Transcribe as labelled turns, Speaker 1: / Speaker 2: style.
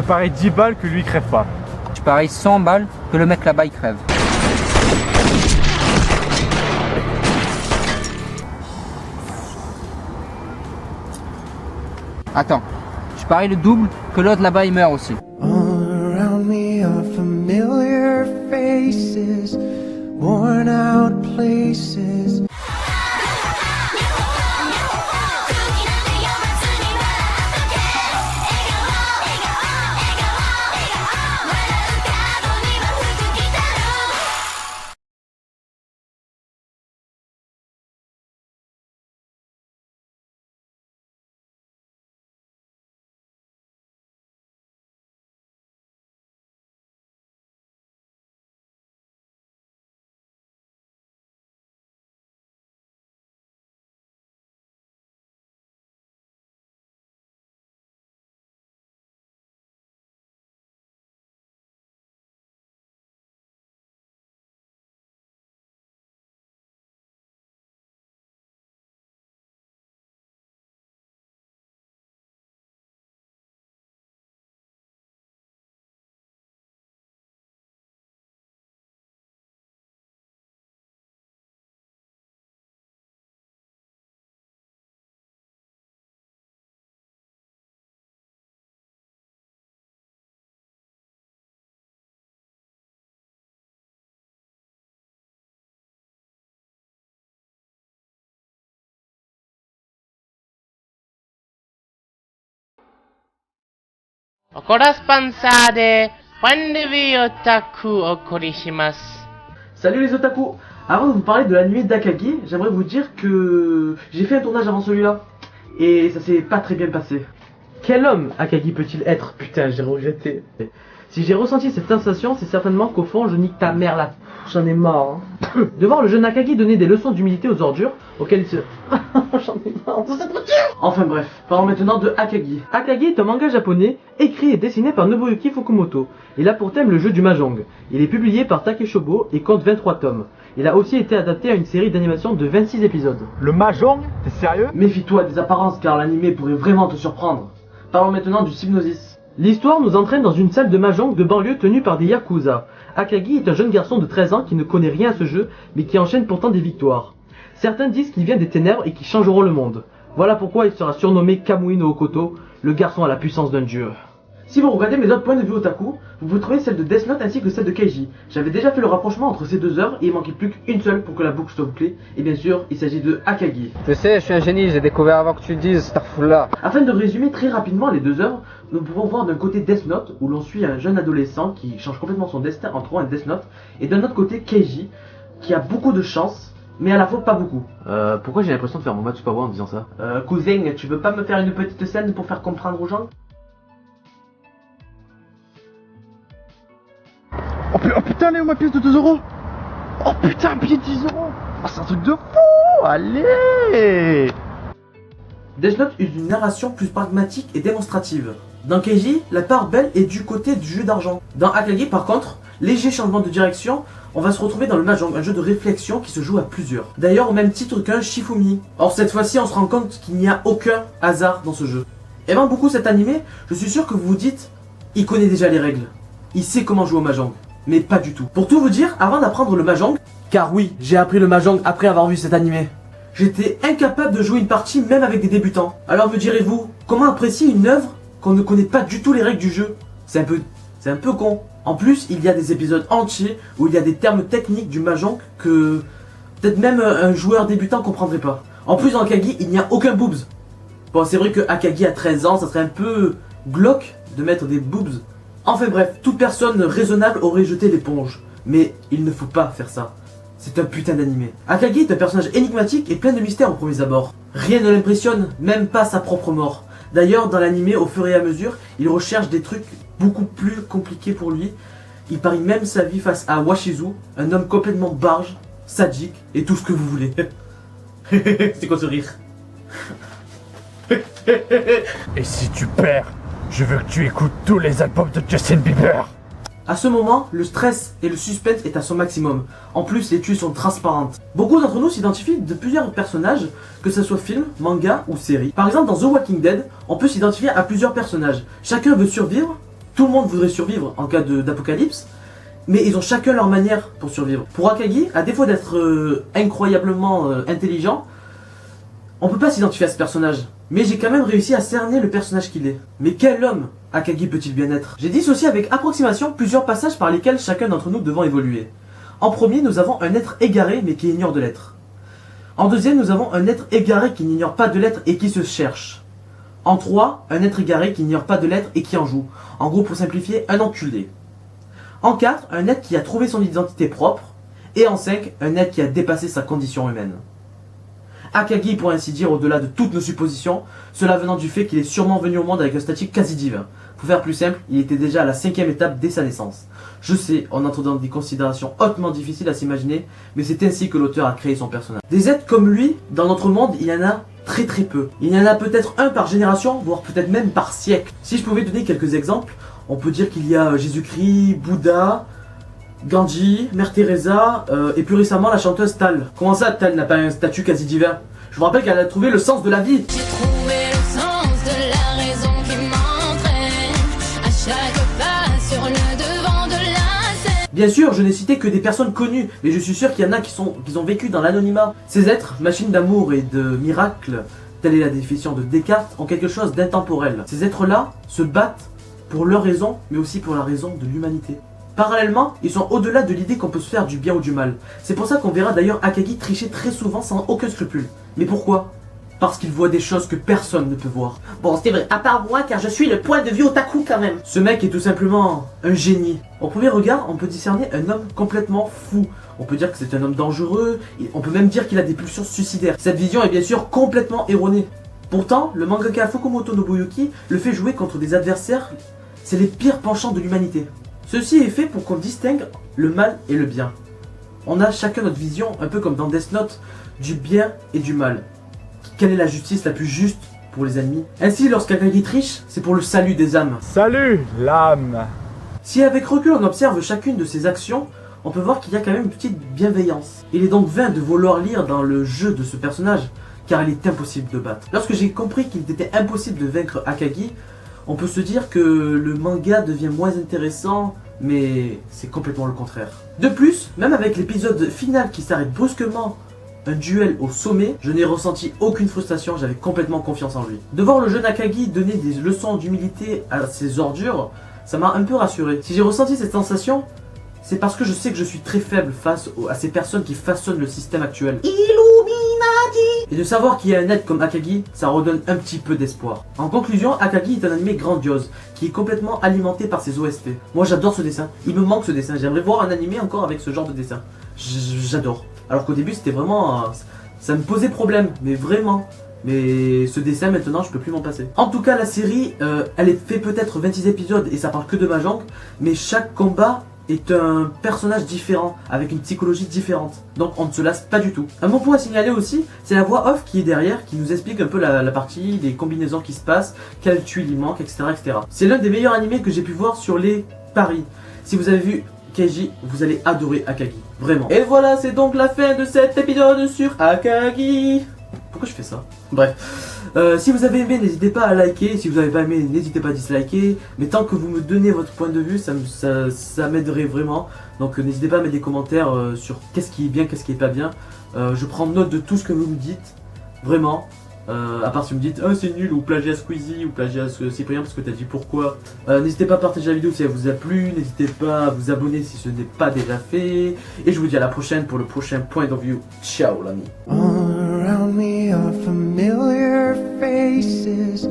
Speaker 1: parie 10 balles que lui il crève pas.
Speaker 2: Je parie 100 balles que le mec là-bas il crève. Attends, je parie le double que l'autre là-bas il meurt aussi.
Speaker 3: All around me are familiar faces, worn out places.
Speaker 4: Corresponsade, when vi otaku okorishimasu.
Speaker 5: Salut les otaku. Avant de vous parler de l'anime d'Akagi, j'aimerais vous dire que j'ai fait un tournage avant celui-là. Et ça s'est pas très bien passé. Quel homme Akagi peut-il être? Putain, j'ai regretté. Si j'ai ressenti cette sensation, c'est certainement qu'au fond, je nique ta mère là. J'en ai marre. Hein. De voir le jeune Akagi donner des leçons d'humilité aux ordures, auxquelles il se... J'en ai marre de cette voiture. Enfin bref, parlons maintenant de Akagi. Akagi est un manga japonais, écrit et dessiné par Nobuyuki Fukumoto. Il a pour thème le jeu du Mahjong. Il est publié par Takeshobo et compte 23 tomes. Il a aussi été adapté à une série d'animation de 26 épisodes.
Speaker 1: Le Mahjong? T'es sérieux?
Speaker 5: Méfie-toi des apparences car l'animé pourrait vraiment te surprendre. Parlons maintenant du Hypnosis. L'histoire nous entraîne dans une salle de Mahjong de banlieue tenue par des Yakuza. Akagi est un jeune garçon de 13 ans qui ne connaît rien à ce jeu, mais qui enchaîne pourtant des victoires. Certains disent qu'il vient des ténèbres et qu'ils changeront le monde. Voilà pourquoi il sera surnommé Kamui no Hokoto, le garçon à la puissance d'un dieu. Si vous regardez mes autres points de vue otaku, vous pouvez trouver celle de Death Note ainsi que celle de Keiji. J'avais déjà fait le rapprochement entre ces deux œuvres et il manquait plus qu'une seule pour que la boucle soit bouclée. Et bien sûr, il s'agit de Akagi.
Speaker 2: Je sais, je suis un génie, j'ai découvert avant que tu le dises, Starful-là.
Speaker 5: Afin de résumer très rapidement les deux œuvres, nous pouvons voir d'un côté Death Note, où l'on suit un jeune adolescent qui change complètement son destin en trouvant un Death Note, et d'un autre côté Keiji, qui a beaucoup de chance, mais à la fois pas beaucoup. Pourquoi j'ai l'impression de faire mon Matsupawa en disant ça? Cousin, tu veux pas me faire une petite scène pour faire comprendre aux gens?
Speaker 1: Oh putain, Léo, ma pièce de 2 euros. Oh putain, un billet de 10 euros. Oh, c'est un truc de fou. Allez.
Speaker 5: Death Note use une narration plus pragmatique et démonstrative. Dans Keiji, la part belle est du côté du jeu d'argent. Dans Akagi, par contre, léger changement de direction, on va se retrouver dans le Mahjong, un jeu de réflexion qui se joue à plusieurs. D'ailleurs, au même titre qu'un Shifumi. Or, cette fois-ci, on se rend compte qu'il n'y a aucun hasard dans ce jeu. Aimant beaucoup cet animé, je suis sûr que vous vous dites, il connaît déjà les règles. Il sait comment jouer au Mahjong. Mais pas du tout. Pour tout vous dire, avant d'apprendre le Mahjong, car oui, j'ai appris le Mahjong après avoir vu cet animé, j'étais incapable de jouer une partie même avec des débutants. Alors me direz-vous, comment apprécier une œuvre qu'on ne connaît pas du tout les règles du jeu? C'est un peu con. En plus, il y a des épisodes entiers où il y a des termes techniques du Mahjong que peut-être même un joueur débutant comprendrait pas. En plus, dans Akagi, il n'y a aucun boobs. Bon, c'est vrai que Akagi a 13 ans, ça serait un peu glauque de mettre des boobs. Enfin bref, toute personne raisonnable aurait jeté l'éponge. Mais il ne faut pas faire ça. C'est un putain d'animé. Akagi est un personnage énigmatique et plein de mystères au premier abord. Rien ne l'impressionne, même pas sa propre mort. D'ailleurs, dans l'animé, au fur et à mesure, il recherche des trucs beaucoup plus compliqués pour lui. Il parie même sa vie face à Washizu, un homme complètement barge, sadique et tout ce que vous voulez. C'est quoi ce rire?
Speaker 1: Et si tu perds, je veux que tu écoutes tous les albums de Justin Bieber.
Speaker 5: À ce moment, le stress et le suspense est à son maximum. En plus, les tuiles sont transparentes. Beaucoup d'entre nous s'identifient de plusieurs personnages, que ce soit film, manga ou série. Par exemple, dans The Walking Dead, on peut s'identifier à plusieurs personnages. Chacun veut survivre Tout le monde voudrait survivre en cas d'apocalypse, mais ils ont chacun leur manière pour survivre. Pour Akagi, à défaut d'être incroyablement intelligent, on peut pas s'identifier à ce personnage. Mais j'ai quand même réussi à cerner le personnage qu'il est. Mais quel homme Akagi peut-il bien être? J'ai dissocié avec approximation plusieurs passages par lesquels chacun d'entre nous devons évoluer. En premier, nous avons un être égaré mais qui ignore de l'être. En deuxième, nous avons un être égaré qui n'ignore pas de l'être et qui se cherche. En 3, un être égaré qui n'ignore pas de l'être et qui en joue. En gros, pour simplifier, un enculé. En 4, un être qui a trouvé son identité propre. Et en 5, un être qui a dépassé sa condition humaine. Akagi, pour ainsi dire, au-delà de toutes nos suppositions, cela venant du fait qu'il est sûrement venu au monde avec un statut quasi divin. Pour faire plus simple, il était déjà à la 5e étape dès sa naissance. Je sais, on entre dans des considérations hautement difficiles à s'imaginer, mais c'est ainsi que l'auteur a créé son personnage. Des êtres comme lui, dans notre monde, il y en a très peu. Il y en a peut-être un par génération, voire peut-être même par siècle. Si je pouvais donner quelques exemples, on peut dire qu'il y a Jésus-Christ, Bouddha, Gandhi, Mère Teresa, et plus récemment la chanteuse Tal. Comment ça, Tal n'a pas un statut quasi divin? Je vous rappelle qu'elle a trouvé le sens de la vie.
Speaker 6: J'ai trouvé le sens de la raison qui m'entraîne à chaque pas sur le devant de la scène.
Speaker 5: Bien sûr, je n'ai cité que des personnes connues, mais je suis sûr qu'il y en a qui ont vécu dans l'anonymat. Ces êtres, machines d'amour et de miracles, telle est la définition de Descartes, ont quelque chose d'intemporel. Ces êtres-là se battent pour leur raison, mais aussi pour la raison de l'humanité. Parallèlement, ils sont au-delà de l'idée qu'on peut se faire du bien ou du mal. C'est pour ça qu'on verra d'ailleurs Akagi tricher très souvent sans aucun scrupule. Mais pourquoi? Parce qu'il voit des choses que personne ne peut voir.
Speaker 7: Bon, c'est vrai, à part moi, car je suis le point de vue otaku quand même.
Speaker 5: Ce mec est tout simplement un génie. Au premier regard, on peut discerner un homme complètement fou. On peut dire que c'est un homme dangereux, et on peut même dire qu'il a des pulsions suicidaires. Cette vision est bien sûr complètement erronée. Pourtant, le mangaka Fukumoto Nobuyuki le fait jouer contre des adversaires, c'est les pires penchants de l'humanité. Ceci est fait pour qu'on distingue le mal et le bien. On a chacun notre vision, un peu comme dans Death Note, du bien et du mal. Quelle est la justice la plus juste pour les ennemis? Ainsi, lorsqu'Akagi triche, c'est pour le salut des âmes.
Speaker 1: Salut, l'âme.
Speaker 5: Si avec recul on observe chacune de ces actions, on peut voir qu'il y a quand même une petite bienveillance. Il est donc vain de vouloir lire dans le jeu de ce personnage, car il est impossible de battre. Lorsque j'ai compris qu'il était impossible de vaincre Akagi, on peut se dire que le manga devient moins intéressant, mais c'est complètement le contraire. De plus, même avec l'épisode final qui s'arrête brusquement, un duel au sommet, je n'ai ressenti aucune frustration, j'avais complètement confiance en lui. De voir le jeune Akagi donner des leçons d'humilité à ses ordures, ça m'a un peu rassuré. Si j'ai ressenti cette sensation, c'est parce que je sais que je suis très faible face à ces personnes qui façonnent le système actuel.
Speaker 7: Illuminati.
Speaker 5: Et de savoir qu'il y a un être comme Akagi, ça redonne un petit peu d'espoir. En conclusion, Akagi est un anime grandiose, qui est complètement alimenté par ses OST. Moi j'adore ce dessin, il me manque ce dessin, j'aimerais voir un anime encore avec ce genre de dessin. J'adore. Alors qu'au début c'était vraiment... ça me posait problème, mais vraiment. Mais ce dessin maintenant je peux plus m'en passer. En tout cas la série, elle est fait peut-être 26 épisodes et ça parle que de Mahjong, mais chaque combat est un personnage différent, avec une psychologie différente. Donc on ne se lasse pas du tout. Un bon point à signaler aussi, c'est la voix off qui est derrière, qui nous explique un peu la partie, les combinaisons qui se passent, quelle tuile il manque, etc. etc. C'est l'un des meilleurs animés que j'ai pu voir sur les paris. Si vous avez vu Keiji, vous allez adorer Akagi. Vraiment. Et voilà, c'est donc la fin de cet épisode sur Akagi. Pourquoi je fais ça? Bref. Si vous avez aimé, n'hésitez pas à liker. Si vous n'avez pas aimé, n'hésitez pas à disliker. Mais tant que vous me donnez votre point de vue, ça m'aiderait vraiment. Donc n'hésitez pas à mettre des commentaires sur qu'est-ce qui est bien, qu'est-ce qui est pas bien. Je prends note de tout ce que vous me dites. Vraiment. À part si vous me dites oh, c'est nul, ou plagiat Squeezie, ou plagiat Cyprien parce que t'as dit pourquoi. N'hésitez pas à partager la vidéo si elle vous a plu. N'hésitez pas à vous abonner si ce n'est pas déjà fait. Et je vous dis à la prochaine pour le prochain point of view. Ciao l'ami.
Speaker 3: All around me are familiar faces.